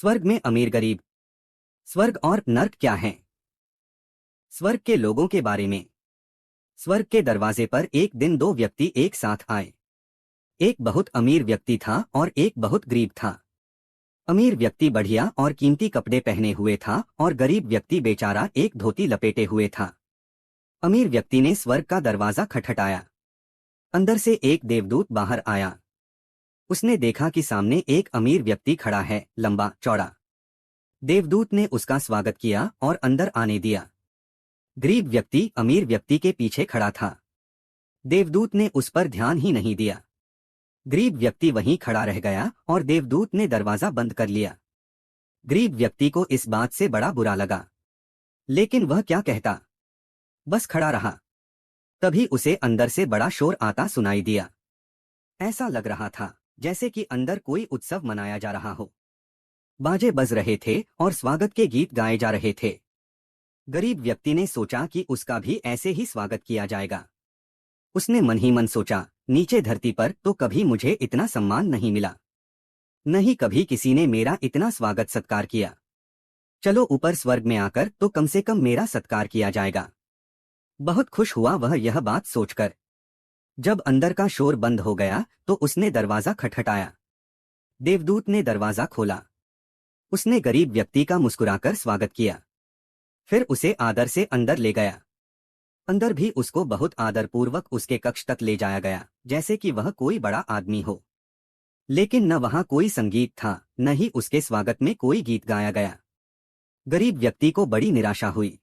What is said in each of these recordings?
स्वर्ग में अमीर गरीब। स्वर्ग और नर्क क्या है? स्वर्ग के लोगों के बारे में। स्वर्ग के दरवाजे पर एक दिन दो व्यक्ति एक साथ आए। एक बहुत अमीर व्यक्ति था और एक बहुत गरीब था। अमीर व्यक्ति बढ़िया और कीमती कपड़े पहने हुए था और गरीब व्यक्ति बेचारा एक धोती लपेटे हुए था। अमीर व्यक्ति ने स्वर्ग का दरवाजा खटखटाया। अंदर से एक देवदूत बाहर आया। उसने देखा कि सामने एक अमीर व्यक्ति खड़ा है, लंबा चौड़ा। देवदूत ने उसका स्वागत किया और अंदर आने दिया। गरीब व्यक्ति अमीर व्यक्ति के पीछे खड़ा था। देवदूत ने उस पर ध्यान ही नहीं दिया। गरीब व्यक्ति वहीं खड़ा रह गया और देवदूत ने दरवाजा बंद कर लिया। गरीब व्यक्ति को इस बात से बड़ा बुरा लगा, लेकिन वह क्या कहता, बस खड़ा रहा। तभी उसे अंदर से बड़ा शोर आता सुनाई दिया। ऐसा लग रहा था जैसे कि अंदर कोई उत्सव मनाया जा रहा हो। बाजे बज रहे थे और स्वागत के गीत गाए जा रहे थे। गरीब व्यक्ति ने सोचा कि उसका भी ऐसे ही स्वागत किया जाएगा। उसने मन ही मन सोचा, नीचे धरती पर तो कभी मुझे इतना सम्मान नहीं मिला, नहीं कभी किसी ने मेरा इतना स्वागत सत्कार किया। चलो ऊपर स्वर्ग में आकर तो कम से कम मेरा सत्कार किया जाएगा। बहुत खुश हुआ वह यह बात सोचकर। जब अंदर का शोर बंद हो गया तो उसने दरवाजा खटखटाया। देवदूत ने दरवाजा खोला। उसने गरीब व्यक्ति का मुस्कुराकर स्वागत किया, फिर उसे आदर से अंदर ले गया। अंदर भी उसको बहुत आदरपूर्वक उसके कक्ष तक ले जाया गया, जैसे कि वह कोई बड़ा आदमी हो। लेकिन न वहां कोई संगीत था, न ही उसके स्वागत में कोई गीत गाया गया। गरीब व्यक्ति को बड़ी निराशा हुई।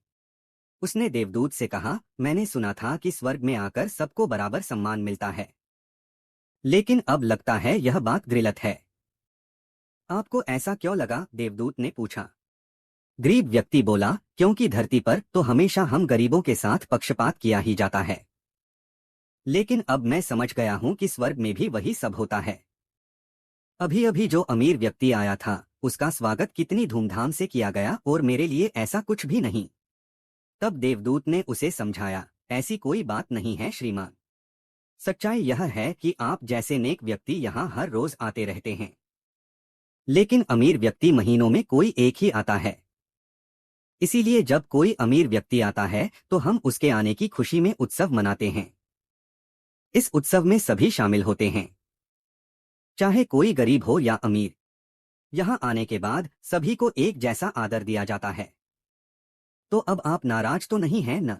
उसने देवदूत से कहा, मैंने सुना था कि स्वर्ग में आकर सबको बराबर सम्मान मिलता है, लेकिन अब लगता है यह बात गलत है। आपको ऐसा क्यों लगा? देवदूत ने पूछा। गरीब व्यक्ति बोला, क्योंकि धरती पर तो हमेशा हम गरीबों के साथ पक्षपात किया ही जाता है, लेकिन अब मैं समझ गया हूं कि स्वर्ग में भी वही सब होता है। अभी अभी जो अमीर व्यक्ति आया था उसका स्वागत कितनी धूमधाम से किया गया और मेरे लिए ऐसा कुछ भी नहीं। तब देवदूत ने उसे समझाया, ऐसी कोई बात नहीं है श्रीमान। सच्चाई यह है कि आप जैसे नेक व्यक्ति यहाँ हर रोज आते रहते हैं, लेकिन अमीर व्यक्ति महीनों में कोई एक ही आता है। इसीलिए जब कोई अमीर व्यक्ति आता है तो हम उसके आने की खुशी में उत्सव मनाते हैं। इस उत्सव में सभी शामिल होते हैं, चाहे कोई गरीब हो या अमीर। यहाँ आने के बाद सभी को एक जैसा आदर दिया जाता है। तो अब आप नाराज तो नहीं हैं न?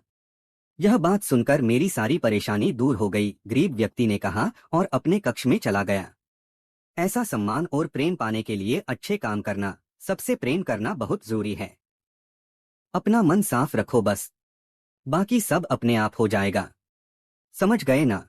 यह बात सुनकर मेरी सारी परेशानी दूर हो गई, गरीब व्यक्ति ने कहा और अपने कक्ष में चला गया। ऐसा सम्मान और प्रेम पाने के लिए अच्छे काम करना, सबसे प्रेम करना बहुत जरूरी है। अपना मन साफ रखो बस, बाकी सब अपने आप हो जाएगा। समझ गए ना?